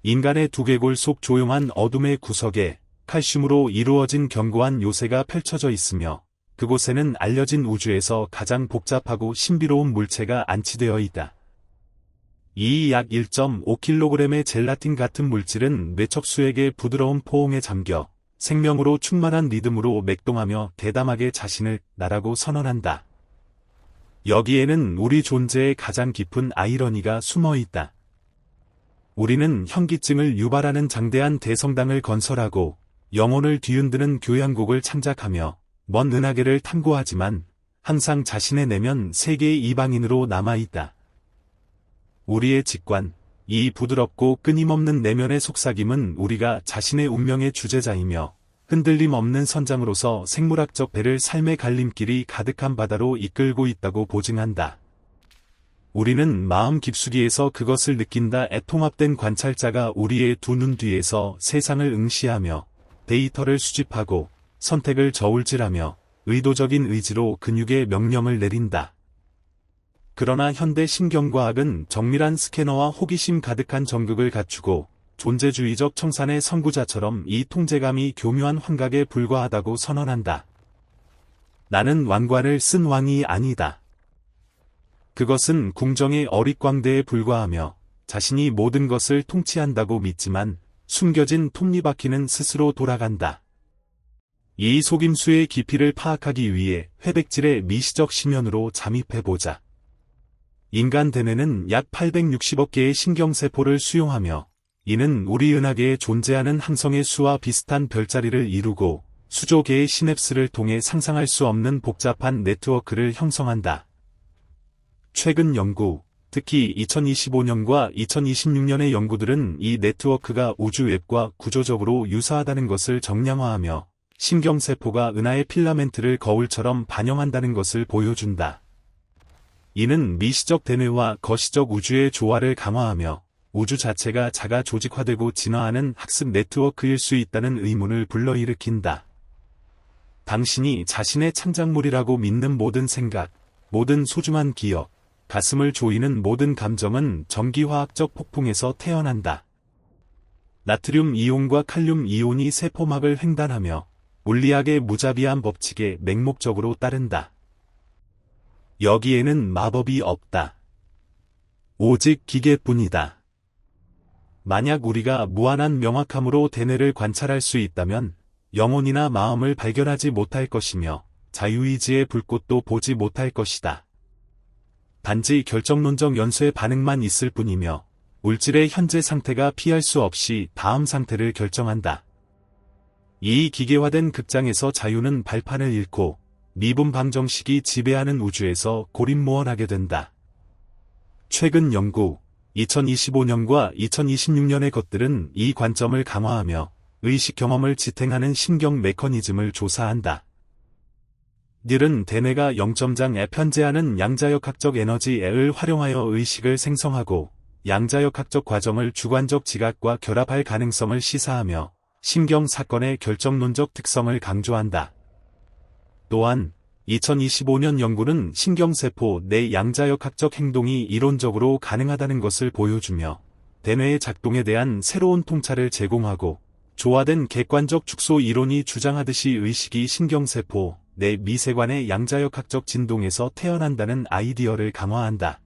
인간의 두개골 속 조용한 어둠의 구석에 칼슘으로 이루어진 견고한 요새가 펼쳐져 있으며 그곳에는 알려진 우주에서 가장 복잡하고 신비로운 물체가 안치되어 있다. 이 약 1.5kg의 젤라틴 같은 물질은 뇌척수에게 부드러운 포옹에 잠겨 생명으로 충만한 리듬으로 맥동하며 대담하게 자신을 나라고 선언한다. 여기에는 우리 존재의 가장 깊은 아이러니가 숨어 있다. 우리는 현기증을 유발하는 장대한 대성당을 건설하고 영혼을 뒤흔드는 교향곡을 창작하며 먼 은하계를 탐구하지만 항상 자신의 내면 세계의 이방인으로 남아있다. 우리의 직관, 이 부드럽고 끊임없는 내면의 속삭임은 우리가 자신의 운명의 주제자이며 흔들림 없는 선장으로서 생물학적 배를 삶의 갈림길이 가득한 바다로 이끌고 있다고 보증한다. 우리는 마음 깊숙이에서 그것을 느낀다. 통합된 관찰자가 우리의 두 눈 뒤에서 세상을 응시하며 데이터를 수집하고 선택을 저울질하며 의도적인 의지로 근육에 명령을 내린다. 그러나 현대 신경과학은 정밀한 스캐너와 호기심 가득한 전극을 갖추고 존재주의적 청산의 선구자처럼 이 통제감이 교묘한 환각에 불과하다고 선언한다. 나는 왕관을 쓴 왕이 아니다. 그것은 궁정의 어릿광대에 불과하며 자신이 모든 것을 통치한다고 믿지만 숨겨진 톱니바퀴는 스스로 돌아간다. 이 속임수의 깊이를 파악하기 위해 회백질의 미시적 심연으로 잠입해보자. 인간 대뇌는 약 860억 개의 신경세포를 수용하며 이는 우리 은하계에 존재하는 항성의 수와 비슷한 별자리를 이루고 수조 개의 시냅스를 통해 상상할 수 없는 복잡한 네트워크를 형성한다. 최근 연구, 특히 2025년과 2026년의 연구들은 이 네트워크가 우주 웹과 구조적으로 유사하다는 것을 정량화하며 신경세포가 은하의 필라멘트를 거울처럼 반영한다는 것을 보여준다. 이는 미시적 대뇌와 거시적 우주의 조화를 강화하며 우주 자체가 자가 조직화되고 진화하는 학습 네트워크일 수 있다는 의문을 불러일으킨다. 당신이 자신의 창작물이라고 믿는 모든 생각, 모든 소중한 기억, 가슴을 조이는 모든 감정은 전기화학적 폭풍에서 태어난다. 나트륨 이온과 칼륨 이온이 세포막을 횡단하며 물리학의 무자비한 법칙에 맹목적으로 따른다. 여기에는 마법이 없다. 오직 기계뿐이다. 만약 우리가 무한한 명확함으로 대뇌를 관찰할 수 있다면 영혼이나 마음을 발견하지 못할 것이며 자유의지의 불꽃도 보지 못할 것이다. 단지 결정론적 연쇄 반응만 있을 뿐이며 물질의 현재 상태가 피할 수 없이 다음 상태를 결정한다. 이 기계화된 극장에서 자유는 발판을 잃고 미분 방정식이 지배하는 우주에서 고립무원하게 된다. 최근 연구, 2025년과 2026년의 것들은 이 관점을 강화하며 의식 경험을 지탱하는 신경 메커니즘을 조사한다. 닐은 대뇌가 0점장에 편재하는 양자역학적 에너지를 활용하여 의식을 생성하고 양자역학적 과정을 주관적 지각과 결합할 가능성을 시사하며 신경 사건의 결정론적 특성을 강조한다. 또한 2025년 연구는 신경세포 내 양자역학적 행동이 이론적으로 가능하다는 것을 보여주며 대뇌의 작동에 대한 새로운 통찰을 제공하고 조화된 객관적 축소 이론이 주장하듯이 의식이 신경세포 내 미세관의 양자역학적 진동에서 태어난다는 아이디어를 강화한다.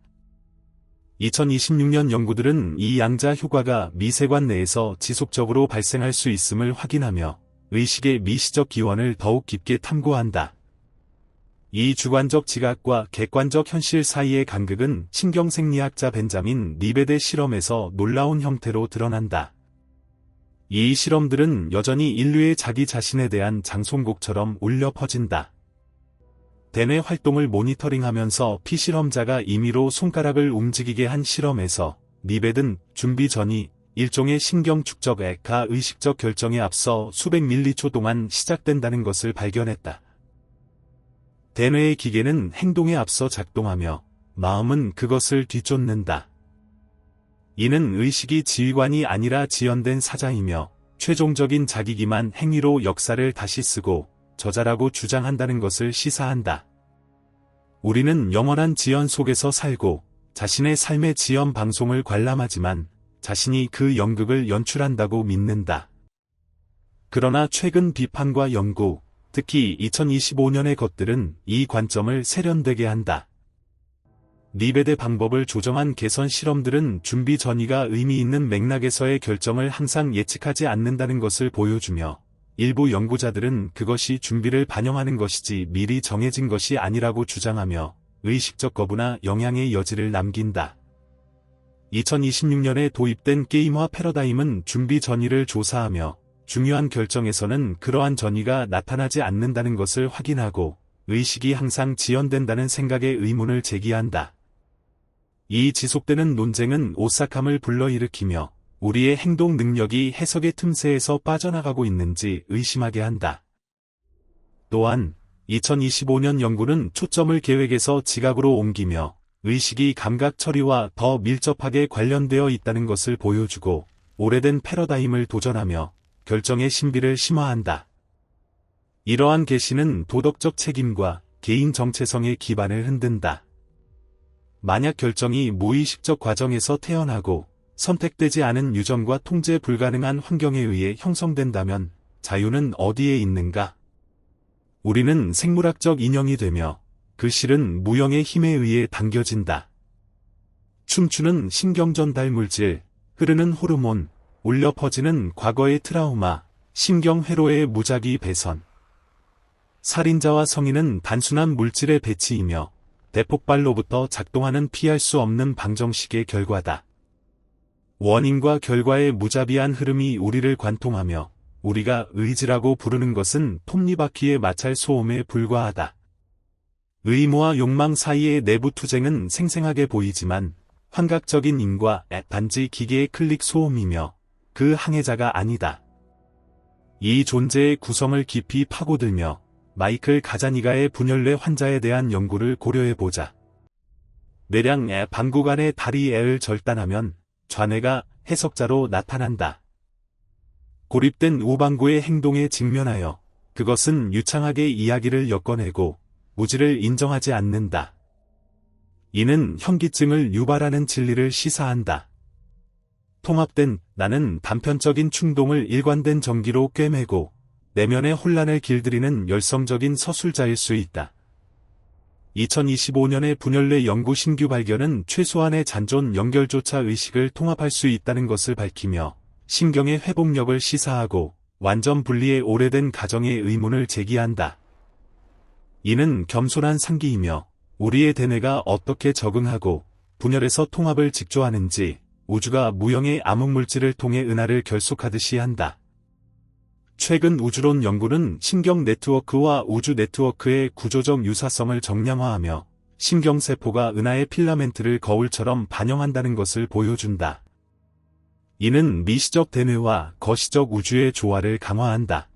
2026년 연구들은 이 양자 효과가 미세관 내에서 지속적으로 발생할 수 있음을 확인하며 의식의 미시적 기원을 더욱 깊게 탐구한다. 이 주관적 지각과 객관적 현실 사이의 간극은 신경생리학자 벤자민 리베데 실험에서 놀라운 형태로 드러난다. 이 실험들은 여전히 인류의 자기 자신에 대한 장송곡처럼 울려 퍼진다. 대뇌 활동을 모니터링하면서 피실험자가 임의로 손가락을 움직이게 한 실험에서 리베든 준비 전이 일종의 신경 축적가 의식적 결정에 앞서 수백 밀리초 동안 시작된다는 것을 발견했다. 대뇌의 기계는 행동에 앞서 작동하며 마음은 그것을 뒤쫓는다. 이는 의식이 지휘관이 아니라 지연된 사자이며 최종적인 자기기만 행위로 역사를 다시 쓰고 저자라고 주장한다는 것을 시사한다. 우리는 영원한 지연 속에서 살고 자신의 삶의 지연 방송을 관람하지만 자신이 그 연극을 연출한다고 믿는다. 그러나 최근 비판과 연구, 특히 2025년의 것들은 이 관점을 세련되게 한다. 리베데 방법을 조정한 개선 실험들은 준비 전이가 의미 있는 맥락에서의 결정을 항상 예측하지 않는다는 것을 보여주며, 일부 연구자들은 그것이 준비를 반영하는 것이지 미리 정해진 것이 아니라고 주장하며 의식적 거부나 영향의 여지를 남긴다. 2026년에 도입된 게임화 패러다임은 준비 전이를 조사하며 중요한 결정에서는 그러한 전이가 나타나지 않는다는 것을 확인하고 의식이 항상 지연된다는 생각에 의문을 제기한다. 이 지속되는 논쟁은 오싹함을 불러일으키며 우리의 행동 능력이 해석의 틈새에서 빠져나가고 있는지 의심하게 한다. 또한 2025년 연구는 초점을 계획에서 지각으로 옮기며 의식이 감각 처리와 더 밀접하게 관련되어 있다는 것을 보여주고 오래된 패러다임을 도전하며 결정의 신비를 심화한다. 이러한 계시는 도덕적 책임과 개인 정체성의 기반을 흔든다. 만약 결정이 무의식적 과정에서 태어나고 선택되지 않은 유전과 통제 불가능한 환경에 의해 형성된다면 자유는 어디에 있는가? 우리는 생물학적 인형이 되며 그 실은 무형의 힘에 의해 당겨진다. 춤추는 신경전달 물질, 흐르는 호르몬, 울려 퍼지는 과거의 트라우마, 신경회로의 무작위 배선. 살인자와 성인은 단순한 물질의 배치이며 대폭발로부터 작동하는 피할 수 없는 방정식의 결과다. 원인과 결과의 무자비한 흐름이 우리를 관통하며 우리가 의지라고 부르는 것은 톱니바퀴의 마찰 소음에 불과하다. 의무와 욕망 사이의 내부 투쟁은 생생하게 보이지만 환각적인 인과 단지 기계의 클릭 소음이며 그 항해자가 아니다. 이 존재의 구성을 깊이 파고들며 마이클 가자니가의 분열뇌 환자에 대한 연구를 고려해보자. 뇌량 방구 간의 다리를 절단하면 좌뇌가 해석자로 나타난다. 고립된 우방구의 행동에 직면하여 그것은 유창하게 이야기를 엮어내고 무지를 인정하지 않는다. 이는 현기증을 유발하는 진리를 시사한다. 통합된 나는 단편적인 충동을 일관된 전기로 꿰매고 내면의 혼란을 길들이는 열성적인 서술자일 수 있다. 2025년의 분열뇌 연구 신규 발견은 최소한의 잔존 연결조차 의식을 통합할 수 있다는 것을 밝히며 신경의 회복력을 시사하고 완전 분리의 오래된 가정의 의문을 제기한다. 이는 겸손한 상기이며 우리의 대뇌가 어떻게 적응하고 분열에서 통합을 직조하는지 우주가 무형의 암흑물질을 통해 은하를 결속하듯이 한다. 최근 우주론 연구는 신경 네트워크와 우주 네트워크의 구조적 유사성을 정량화하며 신경세포가 은하의 필라멘트를 거울처럼 반영한다는 것을 보여준다. 이는 미시적 대뇌와 거시적 우주의 조화를 강화한다.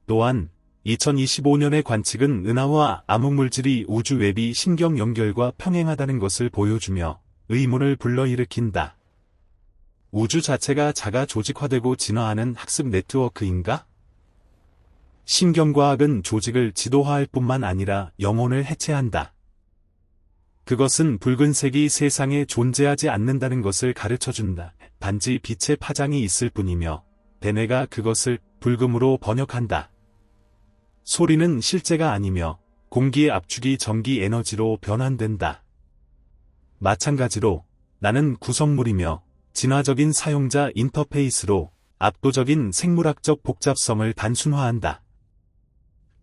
또한 2025년의 관측은 은하와 암흑물질이 우주 외비 신경 연결과 평행하다는 것을 보여주며 의문을 불러일으킨다. 우주 자체가 자가 조직화되고 진화하는 학습 네트워크인가? 신경과학은 조직을 지도화할 뿐만 아니라 영혼을 해체한다. 그것은 붉은색이 세상에 존재하지 않는다는 것을 가르쳐준다. 단지 빛의 파장이 있을 뿐이며 대뇌가 그것을 불금으로 번역한다. 소리는 실제가 아니며 공기의 압축이 전기 에너지로 변환된다. 마찬가지로 나는 구성물이며 진화적인 사용자 인터페이스로 압도적인 생물학적 복잡성을 단순화한다.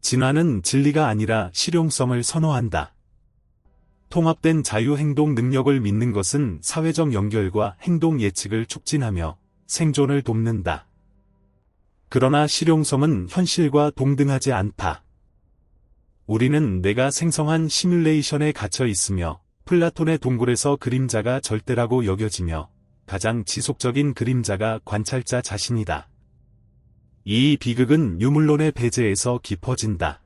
진화는 진리가 아니라 실용성을 선호한다. 통합된 자유행동 능력을 믿는 것은 사회적 연결과 행동 예측을 촉진하며 생존을 돕는다. 그러나 실용성은 현실과 동등하지 않다. 우리는 내가 생성한 시뮬레이션에 갇혀 있으며 플라톤의 동굴에서 그림자가 절대라고 여겨지며 가장 지속적인 그림자가 관찰자 자신이다. 이 비극은 유물론의 배제에서 깊어진다.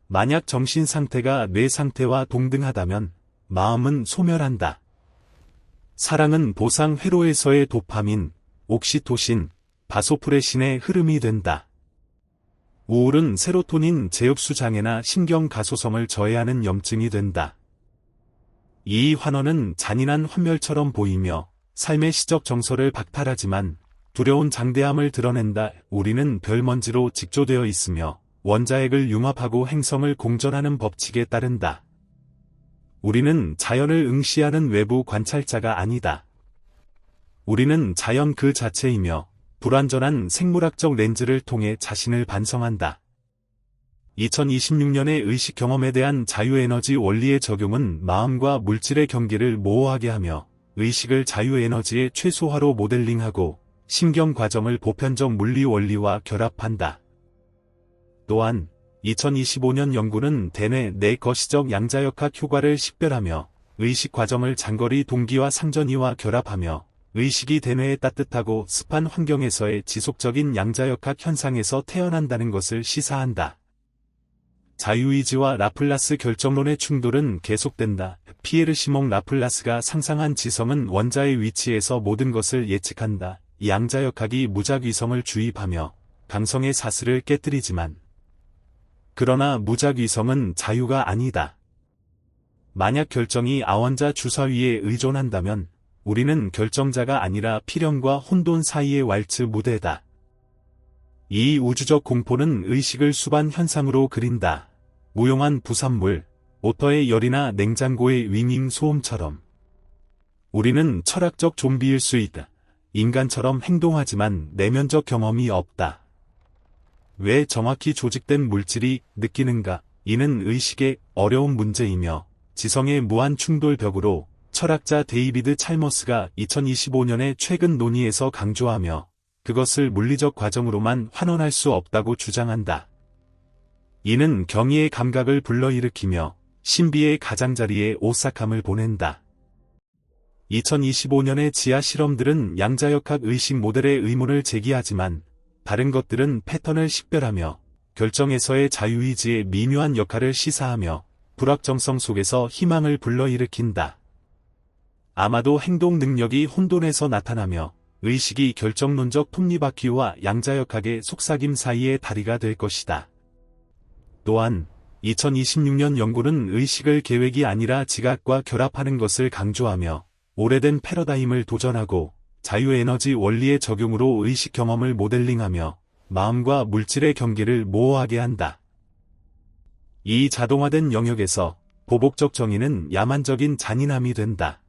만약 정신 상태가 뇌 상태와 동등하다면 마음은 소멸한다. 사랑은 보상 회로에서의 도파민, 옥시토신, 바소프레신의 흐름이 된다. 우울은 세로토닌 재흡수 장애나 신경 가소성을 저해하는 염증이 된다. 이 환원은 잔인한 환멸처럼 보이며 삶의 시적 정서를 박탈하지만 두려운 장대함을 드러낸다. 우리는 별먼지로 직조되어 있으며 원자핵을 융합하고 행성을 공전하는 법칙에 따른다. 우리는 자연을 응시하는 외부 관찰자가 아니다. 우리는 자연 그 자체이며 불완전한 생물학적 렌즈를 통해 자신을 반성한다. 2026년의 의식 경험에 대한 자유에너지 원리의 적용은 마음과 물질의 경계를 모호하게 하며 의식을 자유에너지의 최소화로 모델링하고 신경 과정을 보편적 물리 원리와 결합한다. 또한 2025년 연구는 대뇌 내 거시적 양자역학 효과를 식별하며 의식 과정을 장거리 동기화 상전이와 결합하며 의식이 대뇌의 따뜻하고 습한 환경에서의 지속적인 양자역학 현상에서 태어난다는 것을 시사한다. 자유의지와 라플라스 결정론의 충돌은 계속된다. 피에르 시몽 라플라스가 상상한 지성은 원자의 위치에서 모든 것을 예측한다. 양자역학이 무작위성을 주입하며 강성의 사슬을 깨뜨리지만 그러나 무작위성은 자유가 아니다. 만약 결정이 아원자 주사위에 의존한다면 우리는 결정자가 아니라 필연과 혼돈 사이의 왈츠 무대다. 이 우주적 공포는 의식을 수반 현상으로 그린다. 무용한 부산물, 모터의 열이나 냉장고의 윙윙 소음처럼. 우리는 철학적 좀비일 수 있다. 인간처럼 행동하지만 내면적 경험이 없다. 왜 정확히 조직된 물질이 느끼는가? 이는 의식의 어려운 문제이며 지성의 무한 충돌 벽으로 철학자 데이비드 찰머스가 2025년의 최근 논의에서 강조하며 그것을 물리적 과정으로만 환원할 수 없다고 주장한다. 이는 경이의 감각을 불러일으키며 신비의 가장자리에 오싹함을 보낸다. 2025년의 지하 실험들은 양자역학 의식 모델의 의문을 제기하지만 다른 것들은 패턴을 식별하며 결정에서의 자유의지의 미묘한 역할을 시사하며 불확정성 속에서 희망을 불러일으킨다. 아마도 행동 능력이 혼돈에서 나타나며 의식이 결정론적 톱니바퀴와 양자역학의 속삭임 사이의 다리가 될 것이다. 또한 2026년 연구는 의식을 계획이 아니라 지각과 결합하는 것을 강조하며 오래된 패러다임을 도전하고 자유에너지 원리의 적용으로 의식 경험을 모델링하며 마음과 물질의 경계를 모호하게 한다. 이 자동화된 영역에서 보복적 정의는 야만적인 잔인함이 된다.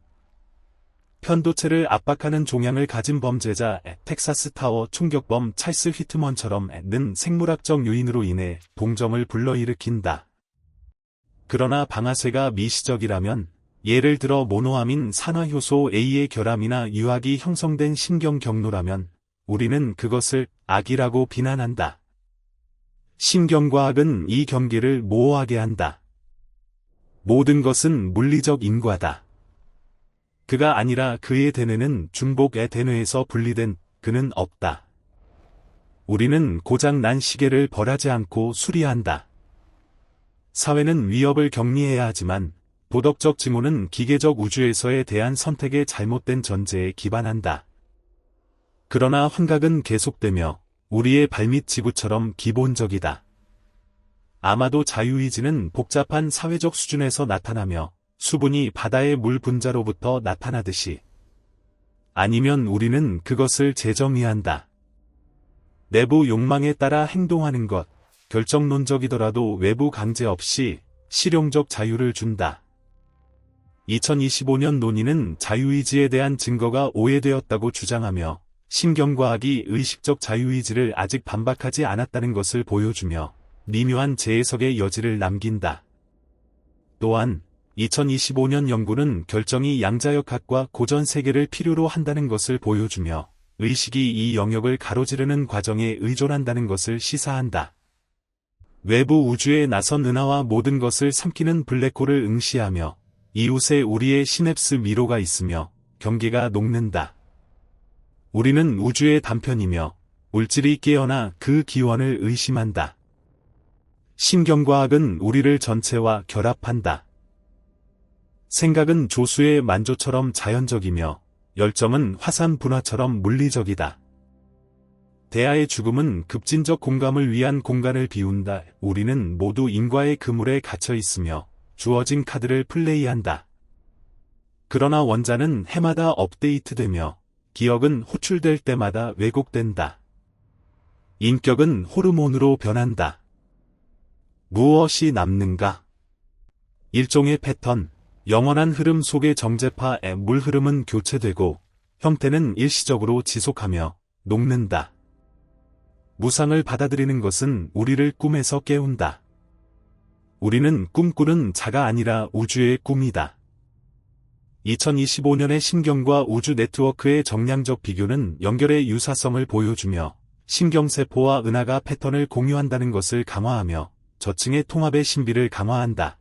편도체를 압박하는 종양을 가진 범죄자 텍사스 타워 총격범 찰스 휘트먼처럼 는 생물학적 요인으로 인해 동정을 불러일으킨다. 그러나 방아쇠가 미시적이라면 예를 들어 모노아민 산화효소 A의 결함이나 유학이 형성된 신경 경로라면 우리는 그것을 악이라고 비난한다. 신경과학은 이 경계를 모호하게 한다. 모든 것은 물리적 인과다. 그가 아니라 그의 대뇌는 중복의 대뇌에서 분리된 그는 없다. 우리는 고장 난 시계를 벌하지 않고 수리한다. 사회는 위협을 격리해야 하지만 도덕적 증오는 기계적 우주에서에 대한 선택의 잘못된 전제에 기반한다. 그러나 환각은 계속되며 우리의 발밑 지구처럼 기본적이다. 아마도 자유의지는 복잡한 사회적 수준에서 나타나며 수분이 바다의 물 분자로부터 나타나듯이 아니면 우리는 그것을 재정의한다. 내부 욕망에 따라 행동하는 것, 결정론적이더라도 외부 강제 없이 실용적 자유를 준다. 2025년 논의는 자유의지에 대한 증거가 오해되었다고 주장하며 신경과학이 의식적 자유의지를 아직 반박하지 않았다는 것을 보여주며 미묘한 재해석의 여지를 남긴다. 또한 2025년 연구는 결정이 양자역학과 고전 세계를 필요로 한다는 것을 보여주며 의식이 이 영역을 가로지르는 과정에 의존한다는 것을 시사한다. 외부 우주에 나선 은하와 모든 것을 삼키는 블랙홀을 응시하며 이웃에 우리의 시냅스 미로가 있으며 경계가 녹는다. 우리는 우주의 단편이며 물질이 깨어나 그 기원을 의심한다. 신경과학은 우리를 전체와 결합한다. 생각은 조수의 만조처럼 자연적이며 열정은 화산 분화처럼 물리적이다. 대하의 죽음은 급진적 공감을 위한 공간을 비운다. 우리는 모두 인과의 그물에 갇혀 있으며 주어진 카드를 플레이한다. 그러나 원자는 해마다 업데이트되며 기억은 호출될 때마다 왜곡된다. 인격은 호르몬으로 변한다. 무엇이 남는가? 일종의 패턴, 영원한 흐름 속의 정제파의 물 흐름은 교체되고 형태는 일시적으로 지속하며 녹는다. 무상을 받아들이는 것은 우리를 꿈에서 깨운다. 우리는 꿈꾸는 자가 아니라 우주의 꿈이다. 2025년의 신경과 우주 네트워크의 정량적 비교는 연결의 유사성을 보여주며 신경세포와 은하가 패턴을 공유한다는 것을 강화하며 저층의 통합의 신비를 강화한다.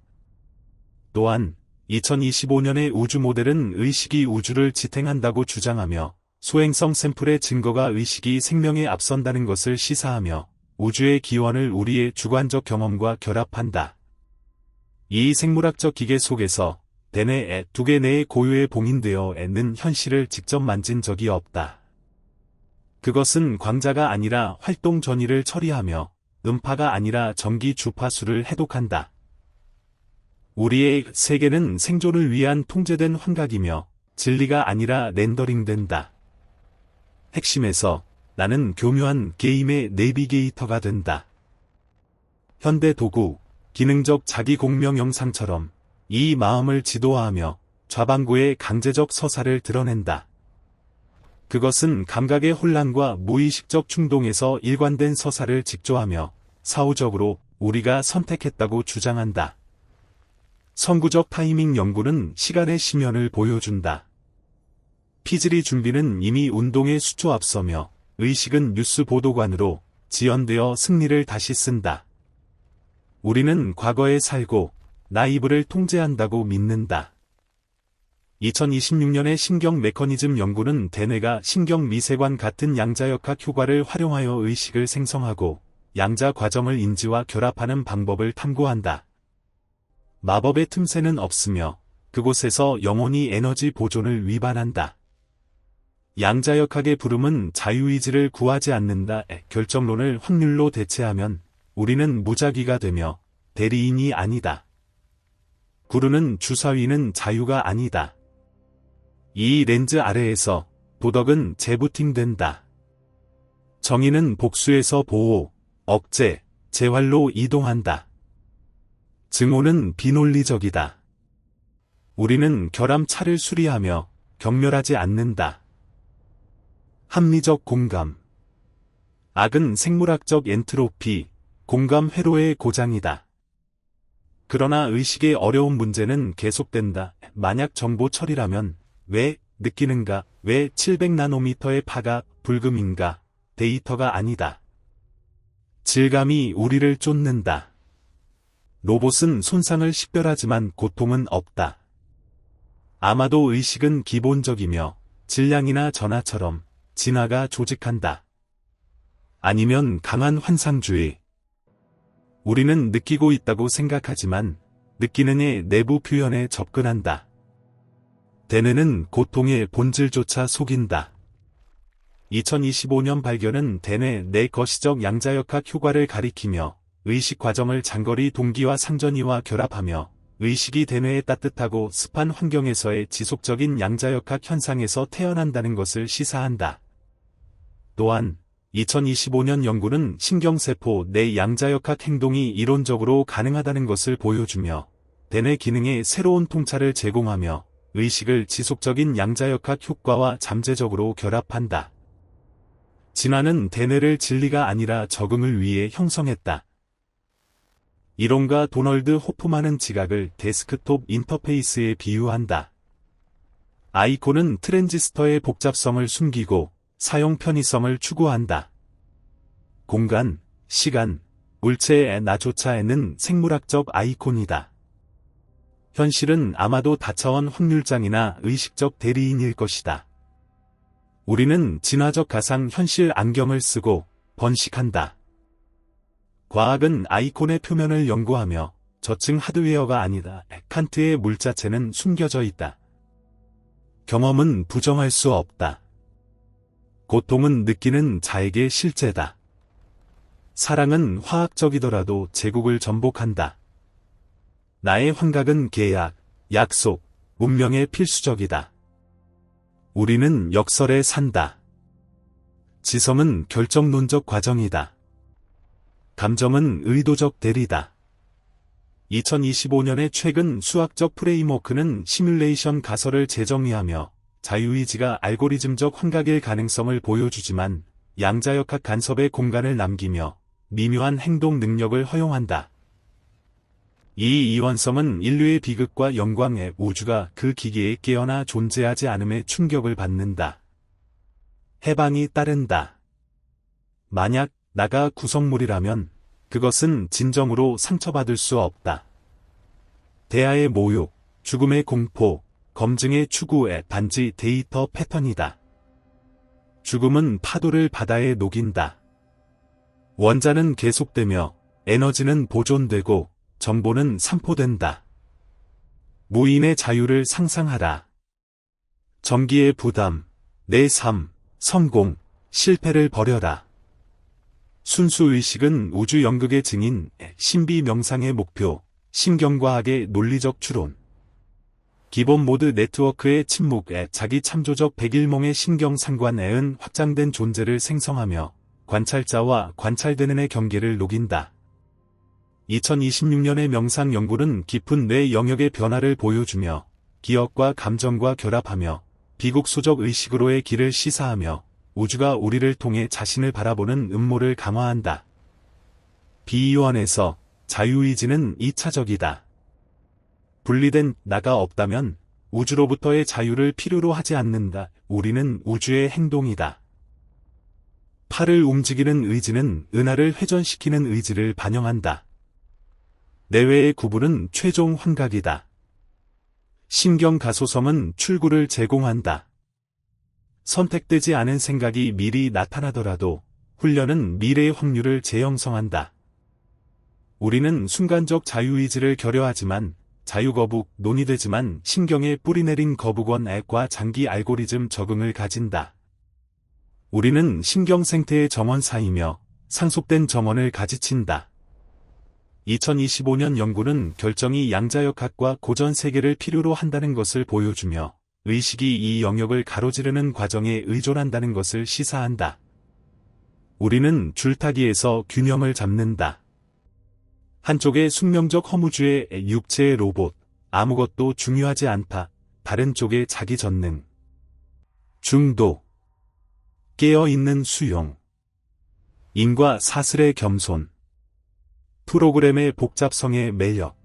또한 2025년의 우주 모델은 의식이 우주를 지탱한다고 주장하며 소행성 샘플의 증거가 의식이 생명에 앞선다는 것을 시사하며 우주의 기원을 우리의 주관적 경험과 결합한다. 이 생물학적 기계 속에서 대뇌 두 개 내의 고유에 봉인되어는 현실을 직접 만진 적이 없다. 그것은 광자가 아니라 활동 전이를 처리하며 음파가 아니라 전기 주파수를 해독한다. 우리의 세계는 생존을 위한 통제된 환각이며 진리가 아니라 렌더링된다. 핵심에서 나는 교묘한 게임의 내비게이터가 된다. 현대 도구, 기능적 자기 공명 영상처럼 이 마음을 지도화하며 좌방구의 강제적 서사를 드러낸다. 그것은 감각의 혼란과 무의식적 충동에서 일관된 서사를 직조하며 사후적으로 우리가 선택했다고 주장한다. 선구적 타이밍 연구는 시간의 심연을 보여준다. 피즈리 준비는 이미 운동의 수초 앞서며 의식은 뉴스 보도관으로 지연되어 승리를 다시 쓴다. 우리는 과거에 살고 나이브를 통제한다고 믿는다. 2026년의 신경 메커니즘 연구는 대뇌가 신경 미세관 같은 양자역학 효과를 활용하여 의식을 생성하고 양자 과정을 인지와 결합하는 방법을 탐구한다. 마법의 틈새는 없으며 그곳에서 영혼이 에너지 보존을 위반한다. 양자역학의 부름은 자유의지를 구하지 않는다의 결정론을 확률로 대체하면 우리는 무작위가 되며 대리인이 아니다. 구르는 주사위는 자유가 아니다. 이 렌즈 아래에서 도덕은 재부팅된다. 정의는 복수에서 보호, 억제, 재활로 이동한다. 증오는 비논리적이다. 우리는 결함차를 수리하며 경멸하지 않는다. 합리적 공감. 악은 생물학적 엔트로피, 공감 회로의 고장이다. 그러나 의식의 어려운 문제는 계속된다. 만약 정보 처리라면 왜 느끼는가? 왜 700나노미터의 파가 불금인가? 데이터가 아니다. 질감이 우리를 쫓는다. 로봇은 손상을 식별하지만 고통은 없다. 아마도 의식은 기본적이며 질량이나 전하처럼 진화가 조직한다. 아니면 강한 환상주의. 우리는 느끼고 있다고 생각하지만 느끼는 의 내부 표현에 접근한다. 대뇌는 고통의 본질조차 속인다. 2025년 발견은 대뇌 내 거시적 양자역학 효과를 가리키며 의식 과정을 장거리 동기화 상전이와 결합하며 의식이 대뇌의 따뜻하고 습한 환경에서의 지속적인 양자역학 현상에서 태어난다는 것을 시사한다. 또한 2025년 연구는 신경세포 내 양자역학 행동이 이론적으로 가능하다는 것을 보여주며 대뇌 기능의 새로운 통찰을 제공하며 의식을 지속적인 양자역학 효과와 잠재적으로 결합한다. 진화는 대뇌를 진리가 아니라 적응을 위해 형성했다. 이론가 도널드 호프만은 지각을 데스크톱 인터페이스에 비유한다. 아이콘은 트랜지스터의 복잡성을 숨기고 사용 편의성을 추구한다. 공간, 시간, 물체의 나조차에는 생물학적 아이콘이다. 현실은 아마도 다차원 확률장이나 의식적 대리인일 것이다. 우리는 진화적 가상 현실 안경을 쓰고 번식한다. 과학은 아이콘의 표면을 연구하며 저층 하드웨어가 아니다. 칸트의 물자체는 숨겨져 있다. 경험은 부정할 수 없다. 고통은 느끼는 자에게 실제다. 사랑은 화학적이더라도 제국을 전복한다. 나의 환각은 계약, 약속, 운명의 필수적이다. 우리는 역설에 산다. 지성은 결정론적 과정이다. 감정은 의도적 대리다. 2025년의 최근 수학적 프레임워크는 시뮬레이션 가설을 재정의하며 자유의지가 알고리즘적 환각일 가능성을 보여주지만 양자역학 간섭의 공간을 남기며 미묘한 행동 능력을 허용한다. 이 이원성은 인류의 비극과 영광의 우주가 그 기계에 깨어나 존재하지 않음에 충격을 받는다. 해방이 따른다. 만약 나가 구성물이라면 그것은 진정으로 상처받을 수 없다. 대하의 모욕, 죽음의 공포, 검증의 추구의 단지 데이터 패턴이다. 죽음은 파도를 바다에 녹인다. 원자는 계속되며 에너지는 보존되고 정보는 산포된다. 무인의 자유를 상상하라. 정기의 부담, 내 삶, 성공, 실패를 버려라. 순수의식은 우주 연극의 증인, 신비 명상의 목표, 신경과학의 논리적 추론. 기본 모드 네트워크의 침묵에 자기 참조적 백일몽의 신경상관애은 확장된 존재를 생성하며 관찰자와 관찰되는의 경계를 녹인다. 2026년의 명상 연구는 깊은 뇌 영역의 변화를 보여주며 기억과 감정과 결합하며 비국소적 의식으로의 길을 시사하며 우주가 우리를 통해 자신을 바라보는 음모를 강화한다. 비이원에서 자유의지는 2차적이다. 분리된 나가 없다면 우주로부터의 자유를 필요로 하지 않는다. 우리는 우주의 행동이다. 팔을 움직이는 의지는 은하를 회전시키는 의지를 반영한다. 내외의 구분은 최종 환각이다. 신경가소섬은 출구를 제공한다. 선택되지 않은 생각이 미리 나타나더라도 훈련은 미래의 확률을 재형성한다. 우리는 순간적 자유의지를 결여하지만 자유거북 논의되지만 신경에 뿌리내린 거북원 앱과 장기 알고리즘 적응을 가진다. 우리는 신경생태의 정원사이며 상속된 정원을 가지친다. 2025년 연구는 결정이 양자역학과 고전 세계를 필요로 한다는 것을 보여주며 의식이 이 영역을 가로지르는 과정에 의존한다는 것을 시사한다. 우리는 줄타기에서 균형을 잡는다. 한쪽의 숙명적 허무주의 육체의 로봇, 아무것도 중요하지 않다. 다른 쪽의 자기 전능. 중도. 깨어있는 수용. 인과 사슬의 겸손. 프로그램의 복잡성의 매력.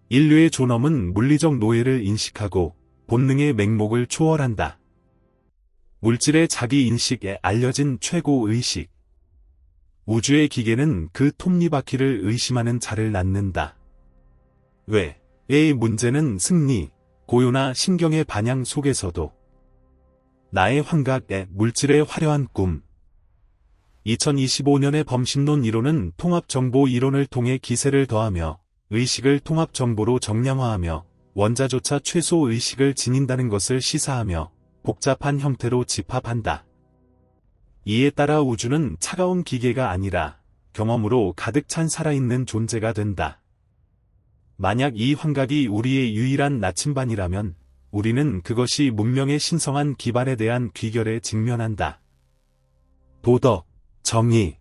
인류의 존엄은 물리적 노예를 인식하고 본능의 맹목을 초월한다. 물질의 자기인식에 알려진 최고의식. 우주의 기계는 그 톱니바퀴를 의심하는 자를 낳는다. 왜의 문제는 승리, 고요나 신경의 반향 속에서도 나의 환각의 물질의 화려한 꿈. 2025년의 범신론 이론은 통합정보 이론을 통해 기세를 더하며 의식을 통합정보로 정량화하며 원자조차 최소 의식을 지닌다는 것을 시사하며 복잡한 형태로 집합한다. 이에 따라 우주는 차가운 기계가 아니라 경험으로 가득 찬 살아있는 존재가 된다. 만약 이 환각이 우리의 유일한 나침반이라면 우리는 그것이 문명의 신성한 기반에 대한 귀결에 직면한다. 도덕, 정의.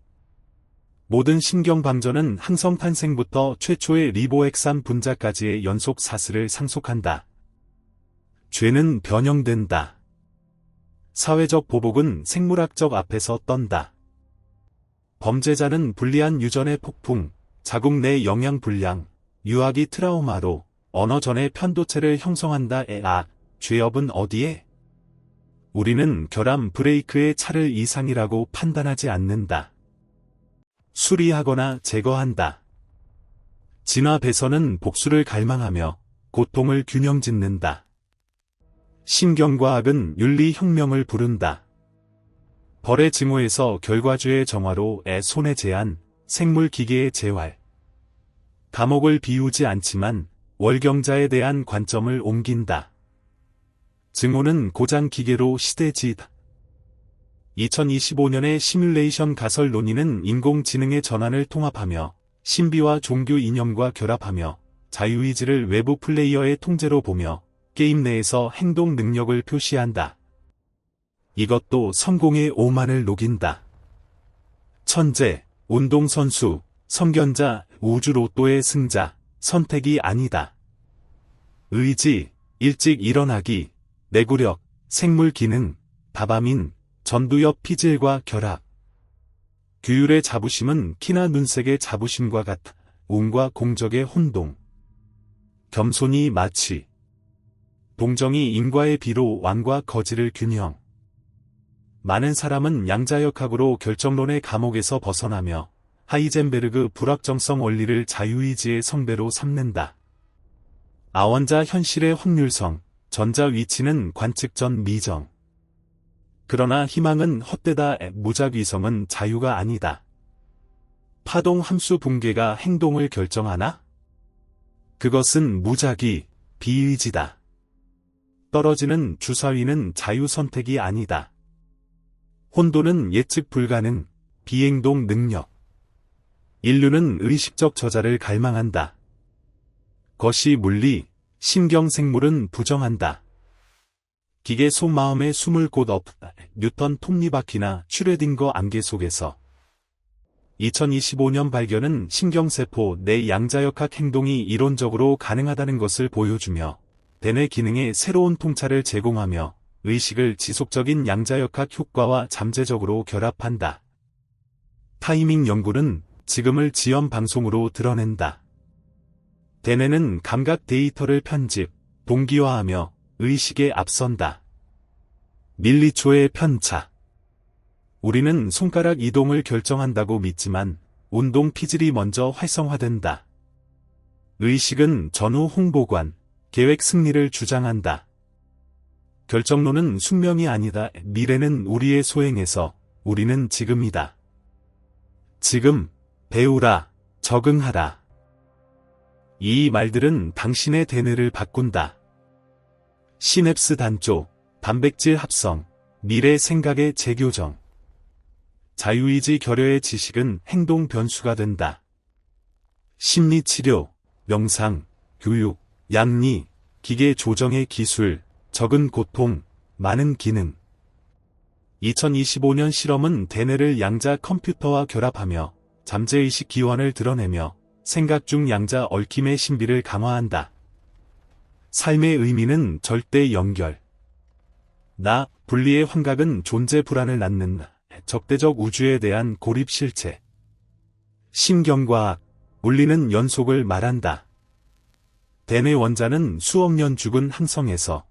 모든 신경방전은 항성 탄생부터 최초의 리보핵산 분자까지의 연속 사슬을 상속한다. 죄는 변형된다. 사회적 보복은 생물학적 앞에서 떤다. 범죄자는 불리한 유전의 폭풍, 자국 내 영양 불량, 유아기 트라우마로 언어 전의 편도체를 형성한다. 죄업은 어디에? 우리는 결함 브레이크의 차를 이상이라고 판단하지 않는다. 수리하거나 제거한다. 진화 배선은 복수를 갈망하며 고통을 균형짓는다. 신경과학은 윤리혁명을 부른다. 벌의 증오에서 결과주의 정화로 손의 제한, 생물기계의 재활. 감옥을 비우지 않지만 월경자에 대한 관점을 옮긴다. 증오는 고장 기계로 시대지다. 2025년의 시뮬레이션 가설 논의는 인공지능의 전환을 통합하며 신비와 종교 이념과 결합하며 자유의지를 외부 플레이어의 통제로 보며 게임 내에서 행동 능력을 표시한다. 이것도 성공의 오만을 녹인다. 천재, 운동선수, 성견자, 우주로또의 승자, 선택이 아니다. 의지, 일찍 일어나기, 내구력, 생물 기능, 다바민, 전두엽 피질과 결합. 규율의 자부심은 키나 눈색의 자부심과 같아 운과 공적의 혼동. 겸손이 마치 동정이 인과의 비로 왕과 거지를 균형. 많은 사람은 양자역학으로 결정론의 감옥에서 벗어나며 하이젠베르그 불확정성 원리를 자유의지의 성배로 삼는다. 아원자 현실의 확률성, 전자 위치는 관측전 미정. 그러나 희망은 헛되다. 무작위성은 자유가 아니다. 파동 함수 붕괴가 행동을 결정하나? 그것은 무작위, 비의지다. 떨어지는 주사위는 자유 선택이 아니다. 혼돈은 예측 불가능, 비행동 능력. 인류는 의식적 저자를 갈망한다. 거시 물리, 신경생물은 부정한다. 기계 속마음의 숨을 곳 없다. 뉴턴 톱니바퀴나 슈레딩거 안개 속에서. 2025년 발견은 신경세포 내 양자역학 행동이 이론적으로 가능하다는 것을 보여주며 대뇌 기능에 새로운 통찰을 제공하며 의식을 지속적인 양자역학 효과와 잠재적으로 결합한다. 타이밍 연구는 지금을 지연 방송으로 드러낸다. 대뇌는 감각 데이터를 편집, 동기화하며 의식에 앞선다. 밀리초의 편차. 우리는 손가락 이동을 결정한다고 믿지만 운동 피질이 먼저 활성화된다. 의식은 전후 홍보관, 계획 승리를 주장한다. 결정론은 숙명이 아니다. 미래는 우리의 소행에서 우리는 지금이다. 지금, 배우라, 적응하라. 이 말들은 당신의 대뇌를 바꾼다. 시냅스 단조, 단백질 합성, 미래 생각의 재교정. 자유의지 결여의 지식은 행동 변수가 된다. 심리치료, 명상, 교육, 양리, 기계 조정의 기술, 적은 고통, 많은 기능. 2025년 실험은 대뇌를 양자 컴퓨터와 결합하며 잠재의식 기원을 드러내며 생각 중 양자 얽힘의 신비를 강화한다. 삶의 의미는 절대 연결. 나, 분리의 환각은 존재 불안을 낳는다. 적대적 우주에 대한 고립 실체. 심경과학, 물리는 연속을 말한다. 대뇌 원자는 수억 년 죽은 항성에서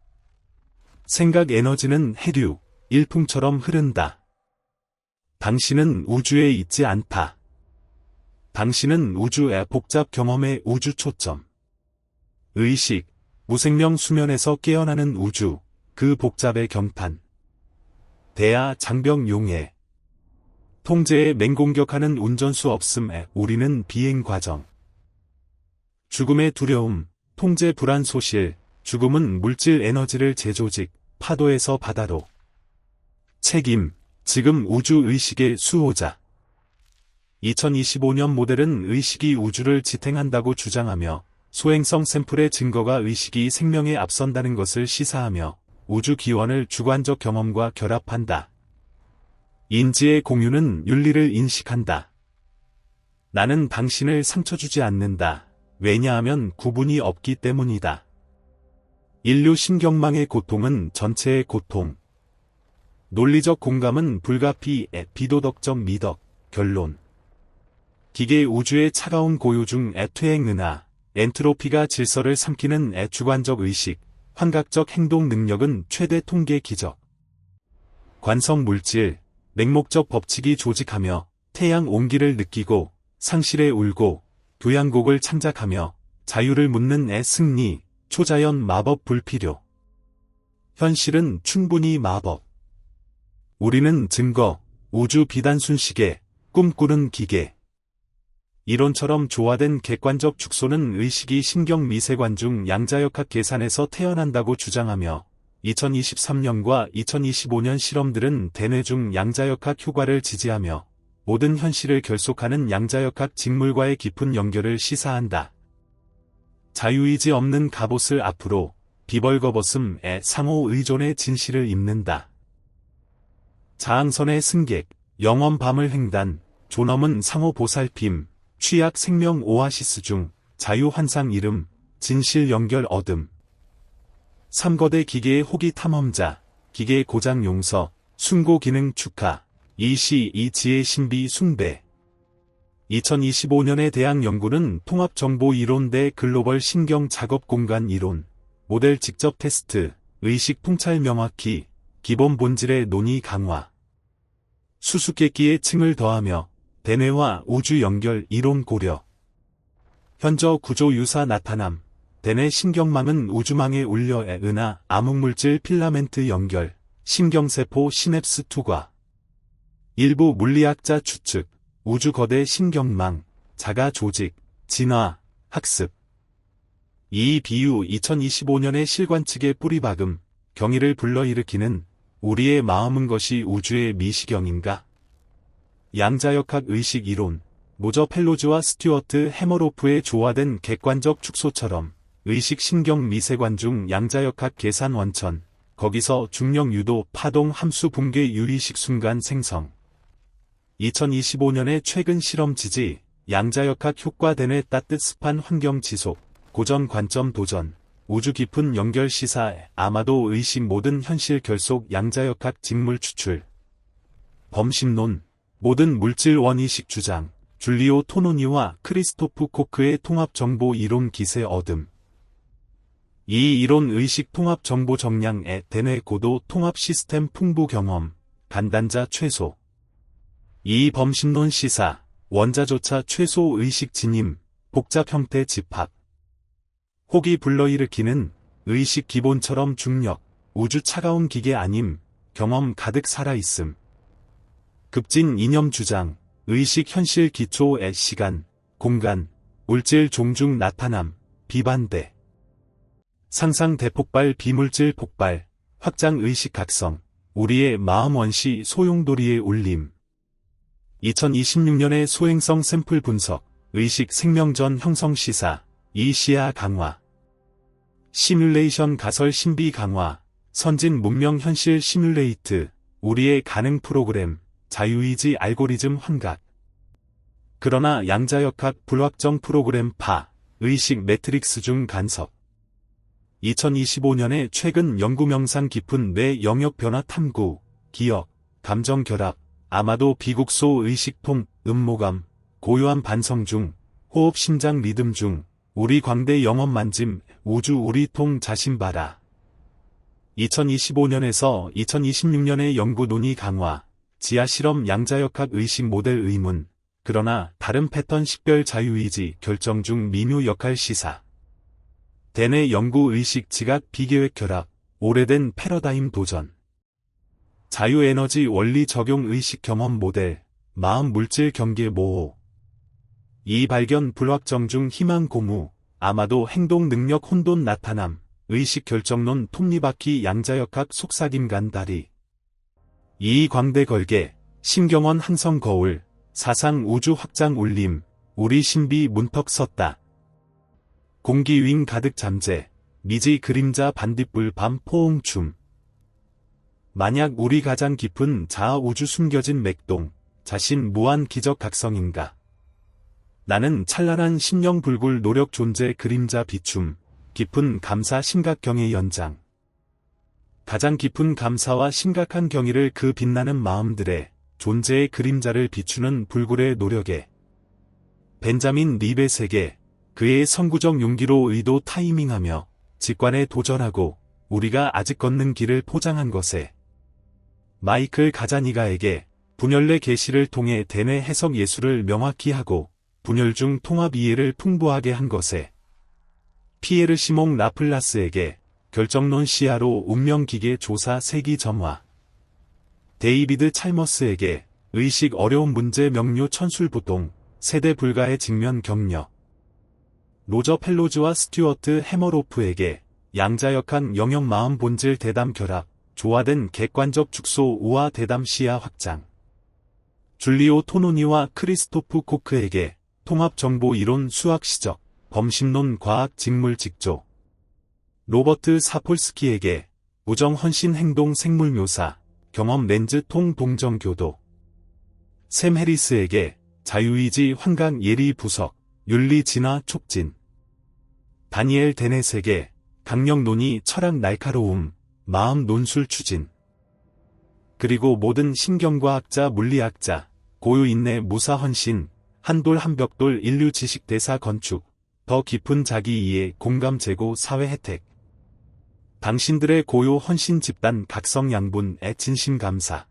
생각 에너지는 해류, 일풍처럼 흐른다. 당신은 우주에 있지 않다. 당신은 우주의 복잡 경험의 우주 초점. 의식, 무생명 수면에서 깨어나는 우주, 그 복잡의 경판. 대하 장병 용해. 통제에 맹공격하는 운전수 없음에 우리는 비행 과정. 죽음의 두려움, 통제 불안 소실, 죽음은 물질 에너지를 재조직, 파도에서 바다로. 책임, 지금 우주 의식의 수호자. 2025년 모델은 의식이 우주를 지탱한다고 주장하며 소행성 샘플의 증거가 의식이 생명에 앞선다는 것을 시사하며 우주 기원을 주관적 경험과 결합한다. 인지의 공유는 윤리를 인식한다. 나는 당신을 상처 주지 않는다. 왜냐하면 구분이 없기 때문이다. 인류 신경망의 고통은 전체의 고통. 논리적 공감은 불가피, 비도덕적 미덕, 결론. 기계 우주의 차가운 고요 중 퇴행 은하, 엔트로피가 질서를 삼키는 주관적 의식, 환각적 행동 능력은 최대 통계 기적. 관성 물질, 맹목적 법칙이 조직하며 태양 온기를 느끼고 상실에 울고 교향곡을 창작하며 자유를 묻는 승리, 초자연 마법 불필요. 현실은 충분히 마법. 우리는 증거, 우주 비단순 시계, 꿈꾸는 기계. 이론처럼 조화된 객관적 축소는 의식이 신경 미세관 중 양자역학 계산에서 태어난다고 주장하며 2023년과 2025년 실험들은 대뇌 중 양자역학 효과를 지지하며 모든 현실을 결속하는 양자역학 직물과의 깊은 연결을 시사한다. 자유의지 없는 갑옷을 앞으로 비벌거벗음에 상호 의존의 진실을 잇는다. 자항선의 승객, 영원 밤을 횡단, 존엄은 상호 보살핌, 취약 생명 오아시스 중, 자유 환상 이름, 진실 연결 얻음. 3거대 기계의 호기 탐험자, 기계 고장 용서, 숭고 기능 축하, 이시 이지의 신비 숭배. 2025년의 대학 연구는 통합정보이론대 글로벌 신경 작업 공간 이론, 모델 직접 테스트, 의식 통찰 명확히, 기본 본질의 논의 강화. 수수께끼의 층을 더하며, 대뇌와 우주 연결 이론 고려. 현저 구조 유사 나타남, 대뇌 신경망은 우주망에 울려에 은하 암흑물질 필라멘트 연결, 신경세포 시냅스 투과. 일부 물리학자 추측, 우주 거대 신경망, 자가 조직, 진화, 학습. 이 비유 2025년의 실관 측의 뿌리박음, 경의를 불러일으키는 우리의 마음은 것이 우주의 미시경인가? 양자역학 의식 이론, 모저 펠로즈와 스튜어트 해머로프의 조화된 객관적 축소처럼 의식 신경 미세관 중 양자역학 계산 원천, 거기서 중력 유도 파동 함수 붕괴 유의식 순간 생성. 2025년의 최근 실험 지지, 양자역학 효과 대뇌 따뜻습한 환경 지속, 고전 관점 도전, 우주 깊은 연결 시사에 아마도 의식 모든 현실 결속 양자역학 직물 추출. 범심론, 모든 물질 원의식 주장, 줄리오 토노니와 크리스토프 코크의 통합정보 이론 기세 얻음. 이 이론 의식 통합 정보 정량의 대뇌 고도 통합 시스템 풍부 경험, 간단자 최소. 이 범심론 시사, 원자조차 최소 의식 진임, 복잡 형태 집합. 혹이 불러일으키는 의식 기본처럼 중력, 우주 차가운 기계 아님, 경험 가득 살아있음. 급진 이념 주장, 의식 현실 기초의 시간, 공간, 물질 종중 나타남, 비반대. 상상 대폭발 비물질 폭발, 확장 의식 각성, 우리의 마음 원시 소용돌이의 울림. 2026년의 소행성 샘플 분석, 의식 생명전 형성 시사, 이시야 강화. 시뮬레이션 가설 신비 강화, 선진 문명 현실 시뮬레이트, 우리의 가능 프로그램, 자유의지 알고리즘 환각. 그러나 양자역학 불확정 프로그램 파, 의식 매트릭스 중 간섭. 2025년의 최근 연구 명상 깊은 뇌 영역 변화 탐구, 기억, 감정 결합, 아마도 비국소 의식통, 음모감, 고요한 반성 중, 호흡 심장 리듬 중, 우리 광대 영업 만짐, 우주 우리 통 자신 봐라. 2025년에서 2026년의 연구 논의 강화, 지하실험 양자역학 의식 모델 의문, 그러나 다른 패턴 식별 자유의지 결정 중 미묘 역할 시사. 대뇌 연구 의식 지각 비계획 결합, 오래된 패러다임 도전. 자유에너지 원리 적용 의식 경험 모델, 마음 물질 경계 모호. 이 발견 불확정 중 희망 고무, 아마도 행동 능력 혼돈 나타남, 의식 결정론 톱니바퀴 양자역학 속삭임 간다리. 이 광대 걸개, 심경원 항성 거울, 사상 우주 확장 울림, 우리 신비 문턱 섰다. 공기 윙 가득 잠재, 미지 그림자 반딧불 밤 포옹춤. 만약 우리 가장 깊은 자아 우주 숨겨진 맥동, 자신 무한 기적 각성인가? 나는 찬란한 심령 불굴 노력 존재 그림자 비춤, 깊은 감사 심각경의 연장. 가장 깊은 감사와 심각한 경의를 그 빛나는 마음들의 존재의 그림자를 비추는 불굴의 노력에. 벤자민 립의 세계, 그의 선구적 용기로 의도 타이밍하며 직관에 도전하고 우리가 아직 걷는 길을 포장한 것에. 마이클 가자니가에게 분열내 계시를 통해 대뇌 해석 예술을 명확히 하고 분열 중 통합 이해를 풍부하게 한 것에. 피에르 시몽 라플라스에게 결정론 시야로 운명기계 조사 세기 점화. 데이비드 찰머스에게 의식 어려운 문제 명료 천술보동, 세대 불가의 직면 격려. 로저 펠로즈와 스튜어트 해머로프에게 양자역학 영역 마음 본질 대담 결합, 조화된 객관적 축소 우화 대담 시야 확장. 줄리오 토노니와 크리스토프 코크에게 통합정보 이론 수학 시적, 범심론 과학 직물 직조. 로버트 사폴스키에게 우정 헌신 행동 생물 묘사, 경험 렌즈 통 동정 교도. 샘 해리스에게 자유의지 환각 예리 부석, 윤리 진화 촉진. 다니엘 데넷에게 강력 논의 철학 날카로움, 마음 논술 추진. 그리고 모든 신경과학자 물리학자, 고유 인내 무사 헌신, 한돌 한벽돌 인류 지식 대사 건축, 더 깊은 자기 이해 공감 제고 사회 혜택. 당신들의 고요 헌신 집단 각성 양분에 진심 감사.